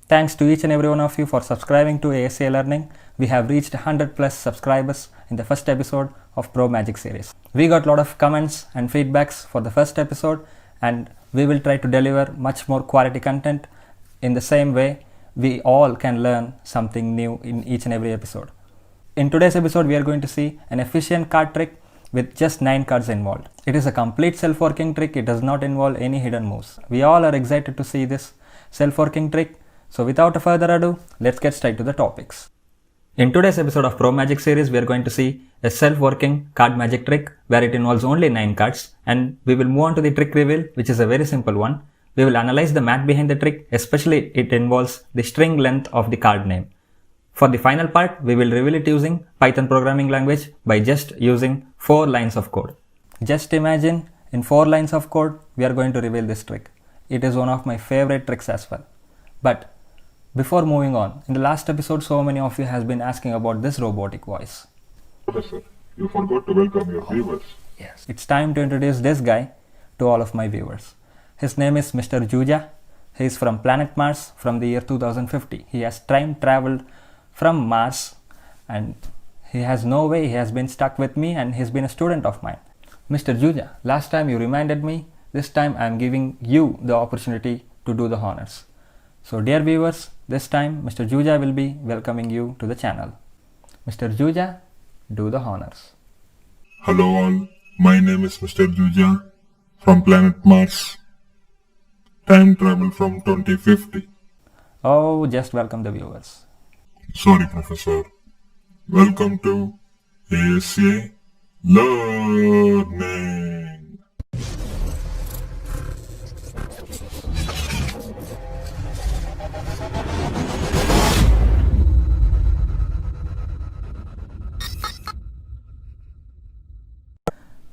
Thanks to each and every one of you for subscribing to ASA Learning. We have reached 100 plus subscribers in the first episode of ProMathGic Series. We got a lot of comments and feedbacks for the first episode, and we will try to deliver much more quality content. In the same way, we all can learn something new in each and every episode. In today's episode, we are going to see an efficient card trick with just 9 cards involved. It is a complete self-working trick. It does not involve any hidden moves. We all are excited to see this self-working trick. So without further ado, let's get straight to the topics. In today's episode of ProMathGic Series, we are going to see a self-working card magic trick where it involves only 9 cards, and we will move on to the trick reveal, which is a very simple one. We will analyze the math behind the trick, especially it involves the string length of the card name. For the final part, we will reveal it using Python programming language by just using 4 lines of code. Just imagine, in 4 lines of code, we are going to reveal this trick. It is one of my favorite tricks as well. But before moving on, in the last episode, so many of you has been asking about this robotic voice. Professor, you forgot to welcome your viewers. Yes. It's time to introduce this guy to all of my viewers. His name is Mr.Juja. He is from planet Mars from the year 2050. He has time traveled from Mars, and he has no way he has been stuck with me, and he's been a student of mine. Mr.Juja, last time you reminded me, this time I am giving you the opportunity to do the honors. So dear viewers, this time Mr.Juja will be welcoming you to the channel. Mr.Juja, do the honors. Hello all, my name is Mr.Juja from planet Mars. Time travel from 2050. Oh, just welcome the viewers. Sorry, Professor. Welcome to ASA Learning.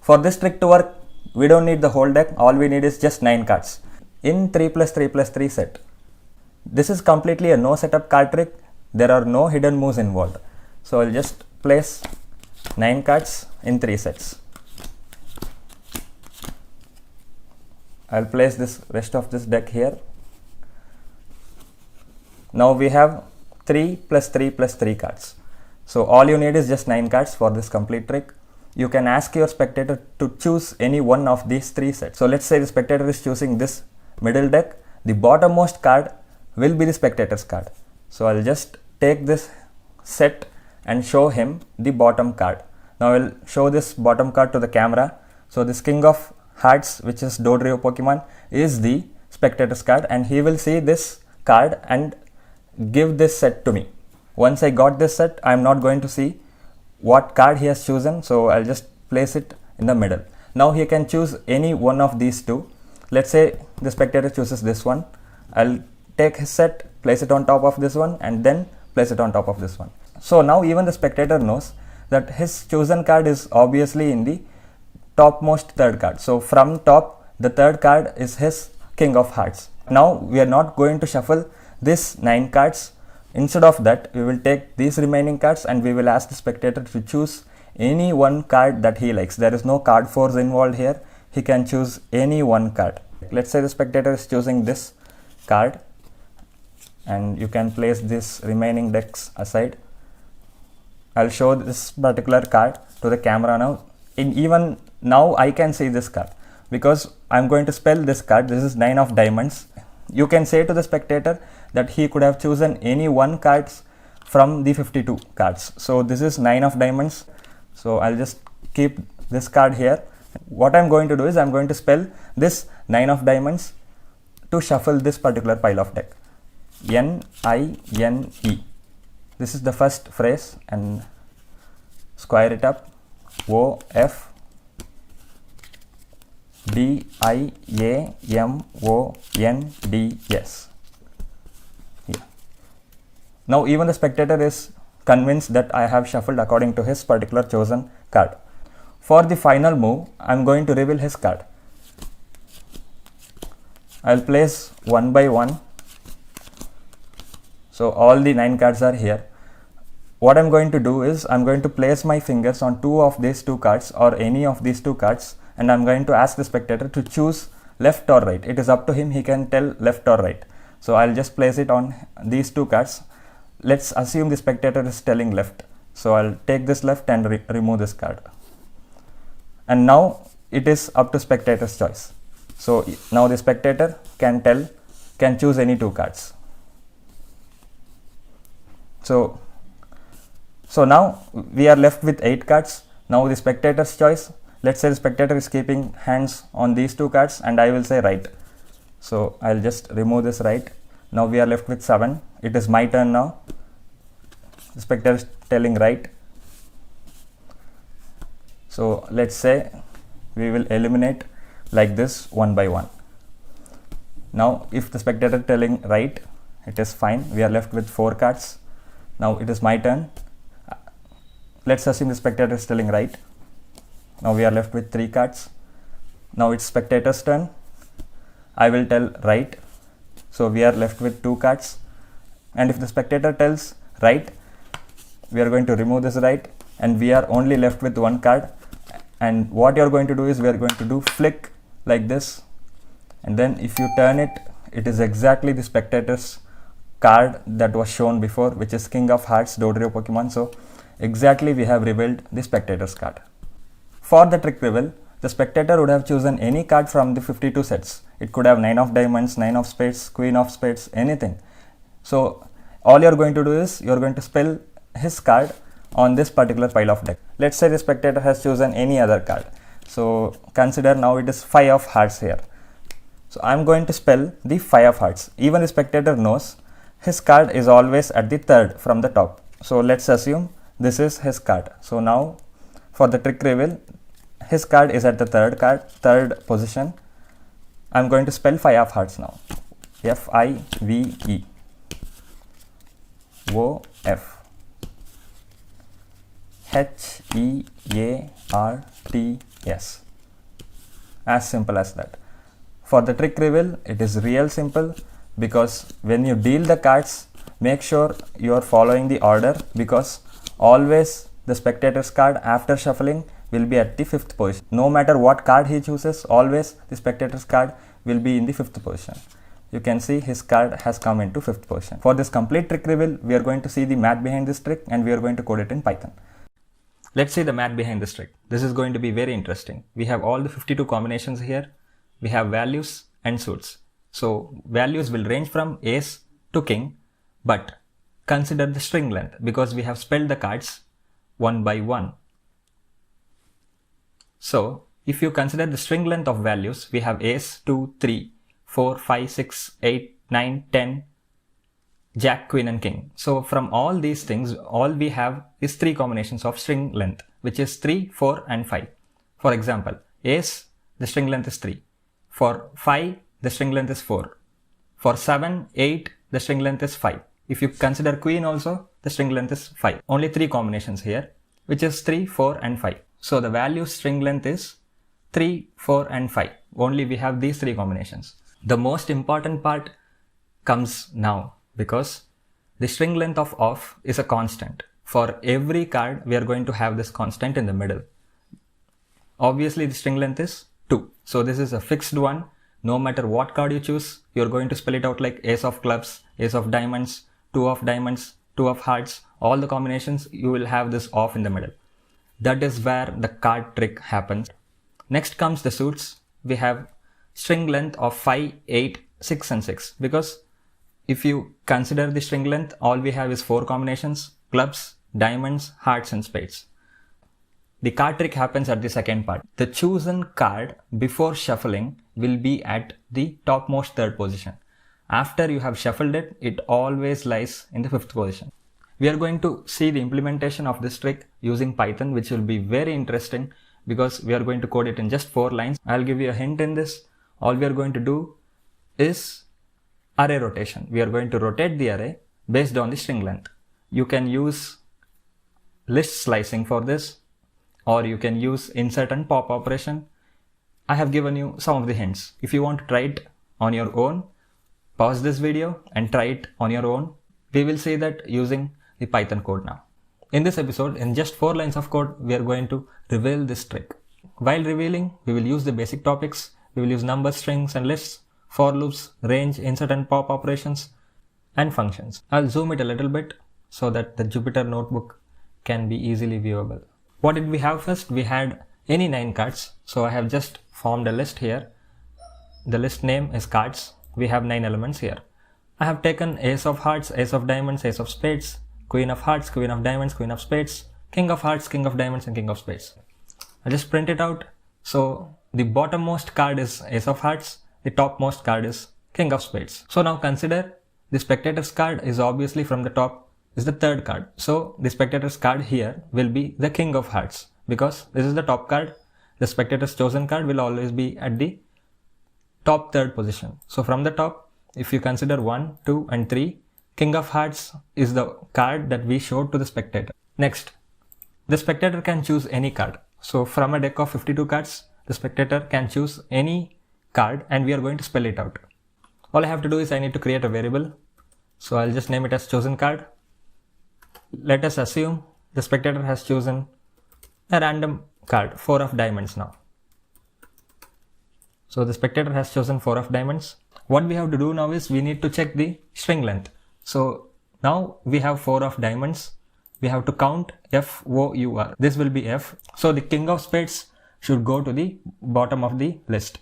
For this trick to work, we don't need the whole deck. All we need is just 9 cards in 3+3+3 set. This is completely a no setup card trick. There are no hidden moves involved. So I'll just place 9 cards in 3 sets. I'll place this rest of this deck here. Now we have 3+3+3 cards. So all you need is just 9 cards for this complete trick. You can ask your spectator to choose any one of these 3 sets. So let's say the spectator is choosing this middle deck. The bottommost card will be the spectator's card. So I'll just take this set and show him the bottom card. Now I'll show this bottom card to the camera. So this King of Hearts, which is Dodrio Pokemon, is the spectator's card, and he will see this card and give this set to me. Once I got this set, I'm not going to see what card he has chosen, so I'll just place it in the middle. Now he can choose any one of these 2. Let's say the spectator chooses this one. I'll take his set, place it on top of this one, and then place it on top of this one. So now even the spectator knows that his chosen card is obviously in the topmost 3rd card. So from top, the 3rd card is his King of Hearts. Now we are not going to shuffle this 9 cards. Instead of that, we will take these remaining cards and we will ask the spectator to choose any one card that he likes. There is no card force involved here. He can choose any one card. Let's say the spectator is choosing this card, and you can place this remaining decks aside. I'll show this particular card to the camera now. Even now I can see this card because I'm going to spell this card. This is 9 of diamonds. You can say to the spectator that he could have chosen any one cards from the 52 cards. So this is 9 of diamonds. So I'll just keep this card here. What I'm going to do is I'm going to spell this 9 of diamonds to shuffle this particular pile of deck. N-I-N-E. This is the first phrase, and square it up. O-F-D-I-A-M-O-N-D-S. Yeah. Now even the spectator is convinced that I have shuffled according to his particular chosen card. For the final move, I'm going to reveal his card. I'll place one by one. So all the 9 cards are here. What I'm going to do is I'm going to place my fingers on 2 of these 2 cards or any of these 2 cards, and I'm going to ask the spectator to choose left or right. It is up to him, he can tell left or right. So I'll just place it on these two cards. Let's assume the spectator is telling left. So I'll take this left and remove this card. And now it is up to spectator's choice. So now the spectator can choose any two cards. So now we are left with 8 cards. Now the spectator's choice. Let's say the spectator is keeping hands on these two cards and I will say right. So I'll just remove this right. Now we are left with 7. It is my turn now. The spectator is telling right. So let's say we will eliminate like this one by one. Now if the spectator telling right, it is fine. We are left with 4 cards. Now it is my turn. Let's assume the spectator is telling right. Now we are left with 3 cards. Now it's spectator's turn. I will tell right. So we are left with 2 cards. And if the spectator tells right, we are going to remove this right and we are only left with 1 card. And what you are going to do is we are going to do flick like this. And then if you turn it, it is exactly the spectator's card that was shown before, which is King of Hearts Dodrio Pokemon. So exactly we have revealed the spectator's card. For the trick reveal, the spectator would have chosen any card from the 52 sets. It could have 9 of diamonds, 9 of spades, queen of spades, anything. So all you are going to do is you are going to spell his card on this particular pile of deck. Let's say the spectator has chosen any other card. So consider now it is 5 of hearts here. So I'm going to spell the 5 of hearts. Even the spectator knows his card is always at the third from the top. So let's assume this is his card. So now for the trick reveal, his card is at the third position. I'm going to spell 5 of hearts now. F-I-V-E O-F H-E-A-R-T-S. As simple as that. For the trick reveal, it is real simple, because when you deal the cards, make sure you are following the order, because always the spectator's card after shuffling will be at the 5th position. No matter what card he chooses, always the spectator's card will be in the 5th position. You can see his card has come into 5th position. For this complete trick reveal, we are going to see the math behind this trick and we are going to code it in Python. Let's see the math behind this trick. This is going to be very interesting. We have all the 52 combinations here. We have values and suits. So values will range from ace to king, but consider the string length because we have spelled the cards one by one. So if you consider the string length of values, we have ace, 2, 3, 4, 5, 6, 8, 9, 10, jack, queen and king. So from all these things, all we have is 3 combinations of string length, which is 3, 4 and 5. For example, ace, the string length is 3. For 5, the string length is 4. For 7, 8, the string length is 5. If you consider queen also, the string length is 5. Only 3 combinations here, which is 3, 4 and 5. So the value string length is 3, 4 and 5. Only we have these 3 combinations. The most important part comes now, because the string length of off is a constant. For every card, we are going to have this constant in the middle. Obviously, the string length is 2. So this is a fixed one. No matter what card you choose, you're going to spell it out like ace of clubs, ace of diamonds, 2 of diamonds, 2 of hearts. All the combinations, you will have this off in the middle. That is where the card trick happens. Next comes the suits. We have string length of 5, 8, 6 and 6. Because if you consider the string length, all we have is 4 combinations: clubs, diamonds, hearts and spades. The card trick happens at the second part. The chosen card before shuffling will be at the topmost third position. After you have shuffled it, it always lies in the 5th position. We are going to see the implementation of this trick using Python, which will be very interesting because we are going to code it in just 4 lines. I'll give you a hint in this. All we are going to do is array rotation. We are going to rotate the array based on the string length. You can use list slicing for this, or you can use insert and pop operation. I have given you some of the hints. If you want to try it on your own, pause this video and try it on your own. We will see that using the Python code now. In this episode, in just 4 lines of code, we are going to reveal this trick. While revealing, we will use the basic topics. We will use numbers, strings and lists. for loops, range, insert and pop operations, and functions. I'll zoom it a little bit so that the Jupyter notebook can be easily viewable. What did we have first? We had any 9 cards. So I have just formed a list here. The list name is cards. We have 9 elements here. I have taken ace of hearts, ace of diamonds, ace of spades, queen of hearts, queen of diamonds, queen of spades, king of hearts, king of diamonds, and king of spades. I just print it out. So the bottommost card is ace of hearts, the topmost card is king of spades. So now consider the spectator's card is obviously from the top is the third card. So the spectator's card here will be the king of hearts because this is the top card. The spectator's chosen card will always be at the top third position. So from the top, if you consider 1, 2 and 3, king of hearts is the card that we showed to the spectator. Next, the spectator can choose any card. So from a deck of 52 cards, the spectator can choose any card and we are going to spell it out. All I have to do is I need to create a variable. So I'll just name it as chosen card. Let us assume the spectator has chosen a random card, 4 of diamonds now. So the spectator has chosen 4 of diamonds. What we have to do now is we need to check the string length. So now we have 4 of diamonds. We have to count F-O-U-R. This will be F. So the king of spades should go to the bottom of the list.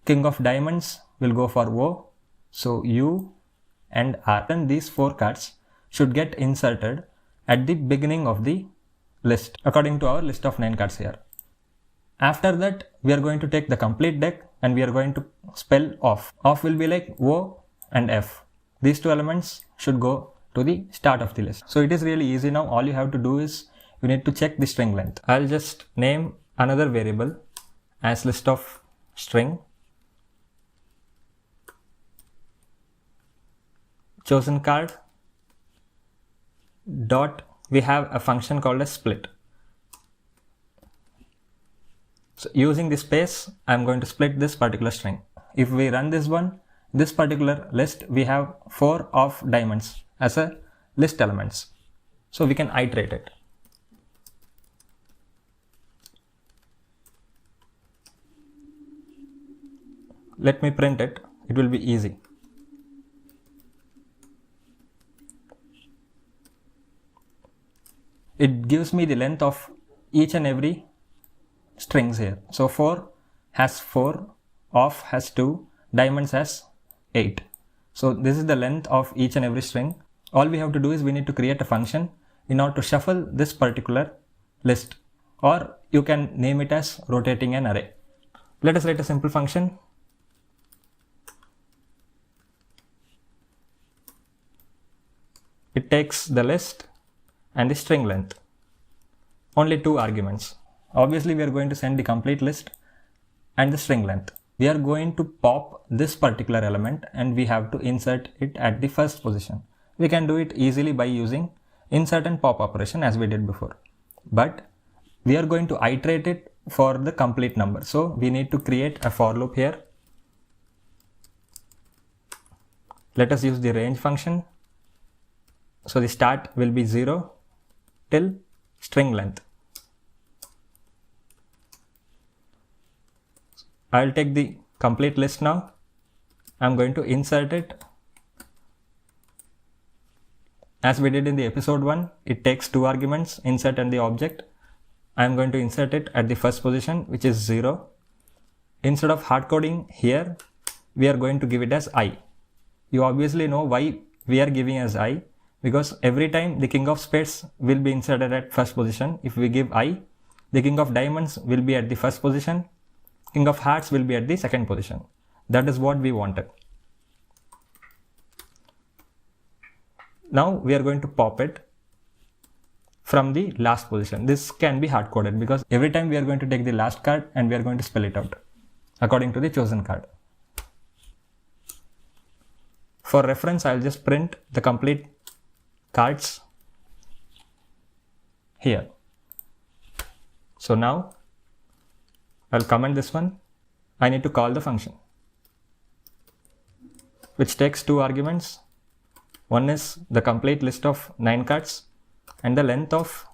King of diamonds will go for O. So U and R. And these 4 cards should get inserted at the beginning of the list according to our list of 9 cards here. After that, we are going to take the complete deck and we are going to spell off. Off will be like O and F. These 2 elements should go to the start of the list. So it is really easy now. All you have to do is you need to check the string length. I'll just name another variable as list of string. Chosen card dot, we have a function called as split. So using the space, I'm going to split this particular string. If we run this one, this particular list, we have 4 of diamonds as a list elements. So we can iterate it. Let me print it. It will be easy. It gives me the length of each and every strings here. So 4 has 4, off has 2, diamonds has 8. So this is the length of each and every string. All we have to do is we need to create a function in order to shuffle this particular list, or you can name it as rotating an array. Let us write a simple function. It takes the list and the string length. Only 2 arguments. Obviously, we are going to send the complete list and the string length. We are going to pop this particular element and we have to insert it at the first position. We can do it easily by using insert and pop operation as we did before. But we are going to iterate it for the complete number. So we need to create a for loop here. Let us use the range function. So the start will be 0 till string length. I'll take the complete list now. I'm going to insert it. As we did in the episode 1, it takes 2 arguments, insert and the object. I'm going to insert it at the first position, which is 0. Instead of hard coding here, we are going to give it as I. You obviously know why we are giving as I, because every time the king of spades will be inserted at first position. If we give I, the king of diamonds will be at the first position. King of hearts will be at the second position. That is what we wanted. Now we are going to pop it from the last position. This can be hard coded because every time we are going to take the last card and we are going to spell it out according to the chosen card. For reference, I'll just print the complete cards here. So now I'll comment this one. I need to call the function, which takes 2 arguments. One is the complete list of 9 cards and the length of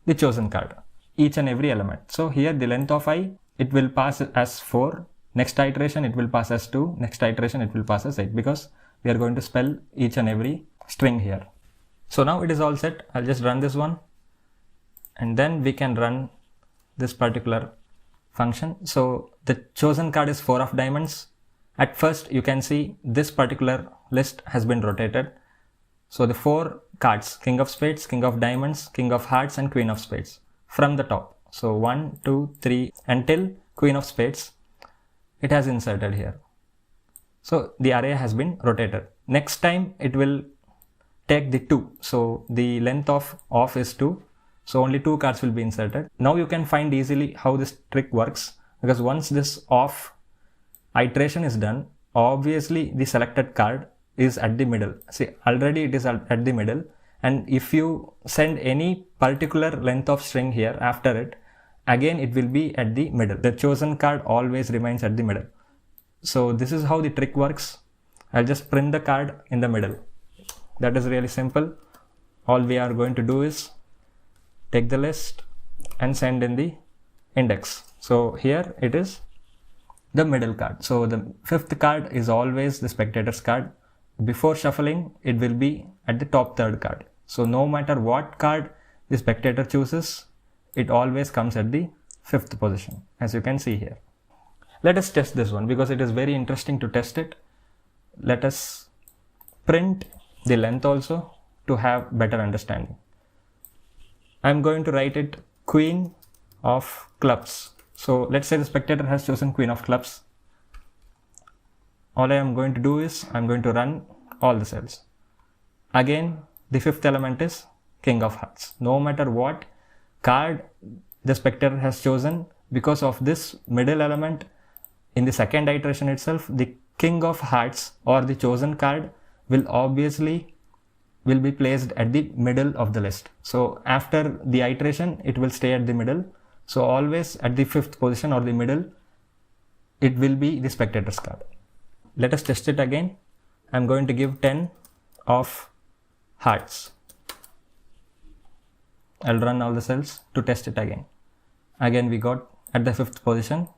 the chosen card, each and every element. So here the length of I, it will pass as 4 Next iteration it will pass as 2, next iteration it will pass as 8, because we are going to spell each and every string here. So now it is all set. I'll just run this one, and then we can run this particular function. So the chosen card is 4 of diamonds. At first you can see this particular list has been rotated. So the 4 cards, king of spades, king of diamonds, king of hearts and queen of spades from the top. So 1, 2, 3 until queen of spades, it has inserted here. So the array has been rotated. Next time it will take the 2. So the length of off is 2. So only 2 cards will be inserted. Now you can find easily how this trick works, because once this off iteration is done, obviously the selected card is at the middle. See, already it is at the middle, and if you send any particular length of string here after it, again it will be at the middle. The chosen card always remains at the middle. So this is how the trick works. I'll just print the card in the middle. That is really simple. All we are going to do is take the list and send in the index. So here it is the middle card. So the 5th card is always the spectator's card. Before shuffling, it will be at the top 3rd card. So no matter what card the spectator chooses, it always comes at the 5th position, as you can see here. Let us test this one, because it is very interesting to test it. Let us print the length also to have better understanding. I am going to write it queen of clubs. So let's say the spectator has chosen queen of clubs. All I am going to do is I am going to run all the cells. Again, the 5th element is king of hearts. No matter what card the spectator has chosen, because of this middle element in the 2nd iteration itself, the king of hearts or the chosen card will be placed at the middle of the list. So after the iteration, it will stay at the middle. So always at the 5th position or the middle, it will be the spectator's card. Let us test it again. I'm going to give 10 of hearts. I'll run all the cells to test it again. Again, we got at the 5th position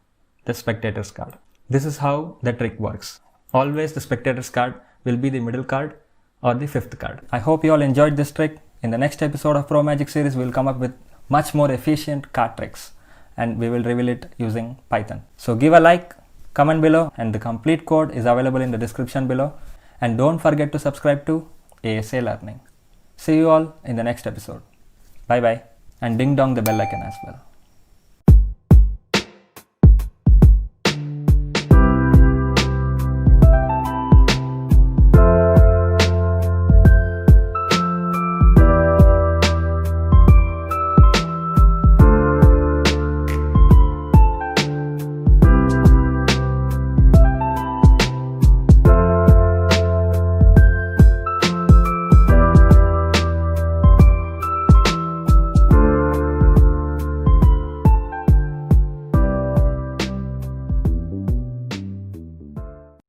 the spectator's card. This is how the trick works. Always the spectator's card will be the middle card or the 5th card. I hope you all enjoyed this trick. In the next episode of ProMathGic series, we will come up with much more efficient card tricks, and we will reveal it using Python. So give a like, comment below, and the complete code is available in the description below. And don't forget to subscribe to ASA Learning. See you all in the next episode. Bye bye, and ding dong the bell icon as well.